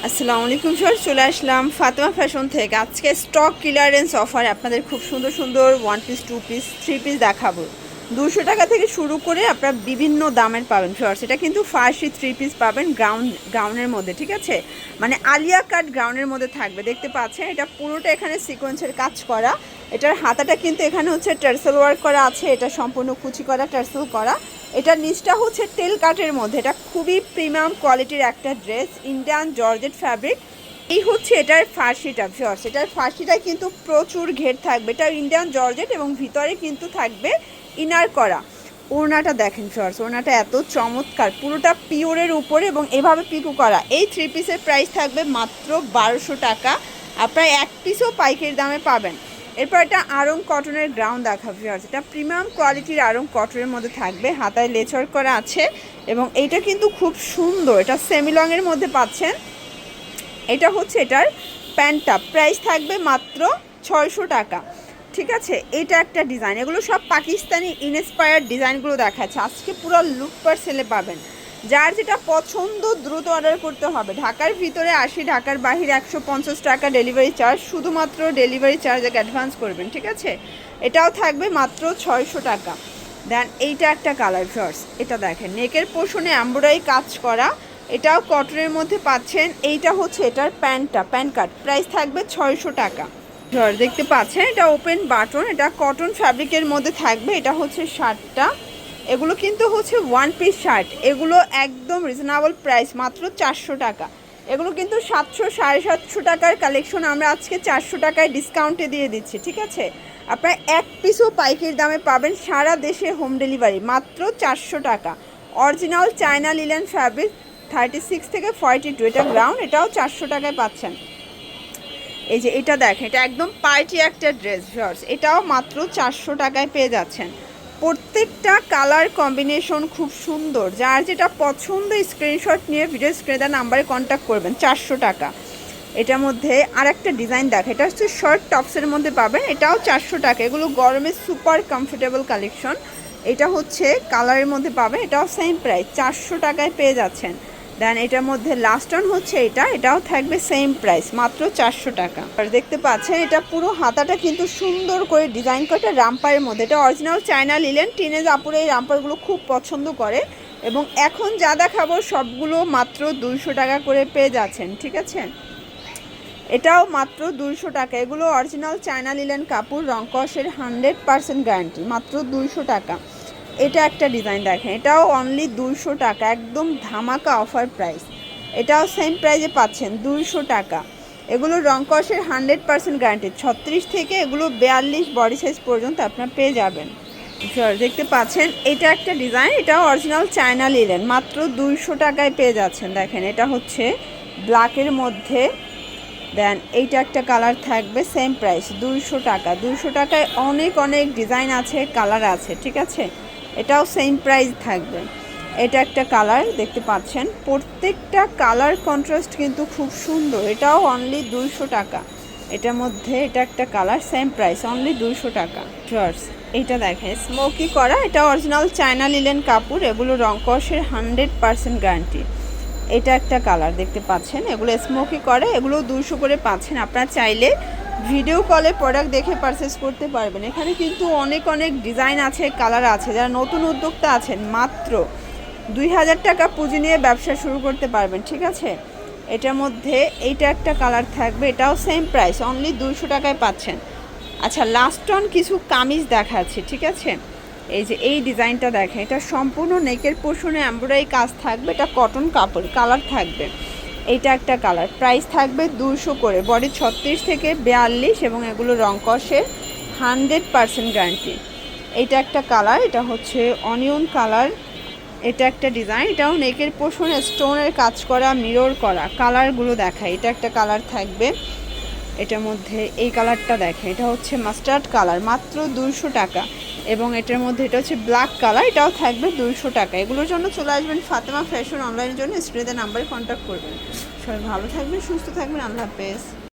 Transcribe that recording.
আসসালামু আলাইকুম স্যার, চলে আসলাম ফাতেমা ফ্যাশন থেকে। আজকে স্টক ক্লিয়ারেন্স অফার আপনাদের খুব সুন্দর সুন্দর 1 পিস 2 পিস 3 পিস দেখাবো। 200 টাকা থেকে শুরু করে আপনারা বিভিন্ন দামের পাবেন শর্টস। এটা কিন্তু ফার্সি 3 পিস পাবেন গাউনের মধ্যে, ঠিক আছে, মানে আলিয়া কাট গাউনের মধ্যে থাকবে। দেখতে পাচ্ছেন এটা পুরোটা এখানে সিকোয়েন্সের কাজ করা। এটার হাতাটা কিন্তু এখানে হচ্ছে টার্সেল ওয়ার্ক করা আছে, এটা সম্পূর্ণ কুচি করা, টার্সেল করা। এটার নিচটা হচ্ছে টেল কাটের মধ্যে। এটা খুবই প্রিমিয়াম কোয়ালিটির একটা ড্রেস, ইন্ডিয়ান জর্জেট ফ্যাব্রিক। এই হচ্ছে এটার ফার্সিটা ভিউয়ার্স। এটার ফার্সিটা কিন্তু প্রচুর ঘের থাকবে। এটা ইন্ডিয়ান জর্জেট এবং ভিতরে কিন্তু থাকবে ইনার করা। ওড়নাটা দেখেন ভিউয়ার্স, ওড়নাটা এত চমৎকার, পুরোটা পিওরের উপরে এবং এভাবে পিকু করা। এই 3 পিসের প্রাইস থাকবে মাত্র 1200 টাকা। আপনারা এক পিসও পাইকারি দামে পাবেন। এরপর এটা আড়ং কটনের গ্রাউন্ড দেখা ভিউয়ার্স। এটা প্রিমিয়াম কোয়ালিটির আড়ং কটনের মধ্যে থাকবে, হাতায় লেচার করা আছে এবং এইটা কিন্তু খুব সুন্দর। এটা সেমি লংয়ের মধ্যে পাচ্ছেন। এটা হচ্ছে এটার প্যান্টটা, প্রাইস থাকবে মাত্র 600 টাকা, ঠিক আছে। এটা একটা ডিজাইন, এগুলো সব পাকিস্তানি ইনস্পায়ার্ড ডিজাইনগুলো দেখাচ্ছে। আজকে পুরো লুক পার সেলে পাবেন। যার যেটা পছন্দ দ্রুত অর্ডার করতে হবে। ঢাকার ভিতরে 80, ঢাকার বাহিরে 150 টাকা ডেলিভারি চার্জ। শুধুমাত্র ডেলিভারি চার্জ আগে অ্যাডভান্স করবেন, ঠিক আছে। এটাও থাকবে মাত্র 600 টাকা। দেন এইটা একটা কালার শর্টস, এটা দেখেন নেকের পোর্শনে এমব্রয়ডারি কাজ করা, এটাও কটনের মধ্যে পাচ্ছেন। এইটা হচ্ছে এটার প্যান্টটা, প্যান্ট কাট, প্রাইস থাকবে 600 টাকা। দেখতে পাচ্ছেন এটা ওপেন বাটন, এটা কটন ফ্যাব্রিকের মধ্যে থাকবে। এটা হচ্ছে শার্টটা, এগুলো কিন্তু হচ্ছে 1 পিস শার্ট। এগুলো একদম রিজনেবল প্রাইস, মাত্র 400 টাকা। এগুলো কিন্তু 700 750 টাকার কালেকশন আমরা আজকে 400 টাকায় ডিসকাউন্টে দিয়ে দিচ্ছি, ঠিক আছে। আপনারা এক পিসও পাইকারি দামে পাবেন, সারা দেশে হোম ডেলিভারি, মাত্র 400 টাকা। অরিজিনাল চায়না লিলেন ফ্যাব্রিক, 36 থেকে 42, এটা গ্রাউন্ড, এটাও 400 টাকায় পাচ্ছেন। এই যে এটা দেখেন, এটা একদম পার্টি একটা ড্রেস শর্টস, এটাও মাত্র 400 টাকায় পেয়ে যাচ্ছেন। প্রত্যেকটা কালার কম্বিনেশন খুব সুন্দর। যার যেটা পছন্দ স্ক্রিনশট নিয়ে ভিডিও স্ক্রিনে দেওয়া নাম্বারে কন্ট্যাক্ট করবেন। 400 টাকা। এটার মধ্যে আর একটা ডিজাইন দেখে, এটা হচ্ছে শর্ট টপসের মধ্যে পাবেন, এটাও 400 টাকা। এগুলো গরমে সুপার কমফোর্টেবল কালেকশন। এটা হচ্ছে কালারের মধ্যে পাবেন, এটাও সেম প্রাইস, 400 টাকায় পেয়ে যাচ্ছেন। দেন এটার মধ্যে লাস্ট অন হচ্ছে এটাও থাকবে সেম প্রাইস, মাত্র 400 টাকা। আর দেখতে পাচ্ছেন এটা পুরো হাতাটা কিন্তু সুন্দর করে ডিজাইন করা রামপারের মধ্যে। এটা অরিজিনাল চায়না লিলেন। টিনেজ আপুরে এই রামপারগুলো খুব পছন্দ করে এবং এখন যা দেখাবো সবগুলো মাত্র 200 টাকা করে পেয়ে যাচ্ছেন, ঠিক আছে। এটাও মাত্র 200 টাকা। এগুলো অরিজিনাল চায়না লিলেন কাপড়, রংকসের 100% গ্যারান্টি, মাত্র 200 টাকা। এটা একটা ডিজাইন দেখেন, এটাও অনলি 200 টাকা, একদম ধামাকা অফার প্রাইস। এটাও সেম প্রাইসে পাচ্ছেন, 200 টাকা। এগুলো রংকসের 100% গ্যারান্টি, 36 থেকে এগুলো 42 বডি সাইজ পর্যন্ত আপনারা পেয়ে যাবেন। দেখতে পাচ্ছেন এটা একটা ডিজাইন, এটাও অরিজিনাল চায়না লিলেন, মাত্র 200 টাকায় পেয়ে যাচ্ছেন। দেখেন এটা হচ্ছে ব্ল্যাকের মধ্যে। দেন এইটা একটা কালার থাকবে, সেম প্রাইস, 200 টাকা। 200 টাকায় অনেক অনেক ডিজাইন আছে, কালার আছে, ঠিক আছে। এটাও সেম প্রাইস থাকবে। এটা একটা কালার দেখতে পাচ্ছেন, প্রত্যেকটা কালার কন্ট্রাস্ট কিন্তু খুব সুন্দর। এটাও অনলি 200 টাকা। এটার মধ্যে এটা একটা কালার, সেম প্রাইস, অনলি 200 টাকা। শর্টস এইটা দেখেন স্মোকি করা, এটা অরিজিনাল চায়না লিলেন কাপড়, এগুলো রংকসের 100% গ্যারান্টি। এটা একটা কালার দেখতে পাচ্ছেন, এগুলো স্মোকি করে, এগুলো 200 করে পাচ্ছেন। আপনারা চাইলে ভিডিও কলে প্রোডাক্ট দেখে পারচেস করতে পারবেন। এখানে কিন্তু অনেক অনেক ডিজাইন আছে, কালার আছে। যারা নতুন উদ্যোক্তা আছেন মাত্র 2000 টাকা পুঁজি নিয়ে ব্যবসা শুরু করতে পারবেন, ঠিক আছে। এটার মধ্যে এইটা একটা কালার থাকবে, এটাও সেম প্রাইস, অনলি 200 টাকায় পাচ্ছেন। আচ্ছা লাস্ট অন কিছু কামিজ দেখাচ্ছি, ঠিক আছে। এই যে এই ডিজাইনটা দেখেন, এটা সম্পূর্ণ নেকের পোর্শনে এমব্রয়ডারি কাজ থাকবে, এটা কটন কাপড়, কালার থাকবে। এইটা একটা কালার, প্রাইস থাকবে 200 করে, বডি 36 থেকে 42 এবং এগুলো রংকসের 100% গ্যারান্টি। এইটা একটা কালার, এটা হচ্ছে অনিয়ন কালার। এটা একটা ডিজাইন, এটাও নেকের পোর্শনে স্টোনের কাজ করা, মিরর করা। কালারগুলো দেখায়, এটা একটা কালার থাকবে। এটার মধ্যে এই কালারটা দেখেন, এটা হচ্ছে মাস্টার্ড কালার, মাত্র 200 টাকা। এবং এটার মধ্যে এটা হচ্ছে ব্ল্যাক কালার, এটাও থাকবে 200 টাকা। এগুলোর জন্য চলে আসবেন ফাতেমা ফ্যাশন অনলাইনের জন্য, স্ক্রিনের নাম্বারে কন্ট্যাক্ট করবেন। সবাই ভালো থাকবেন, সুস্থ থাকবেন, আল্লাহ হাফেজ।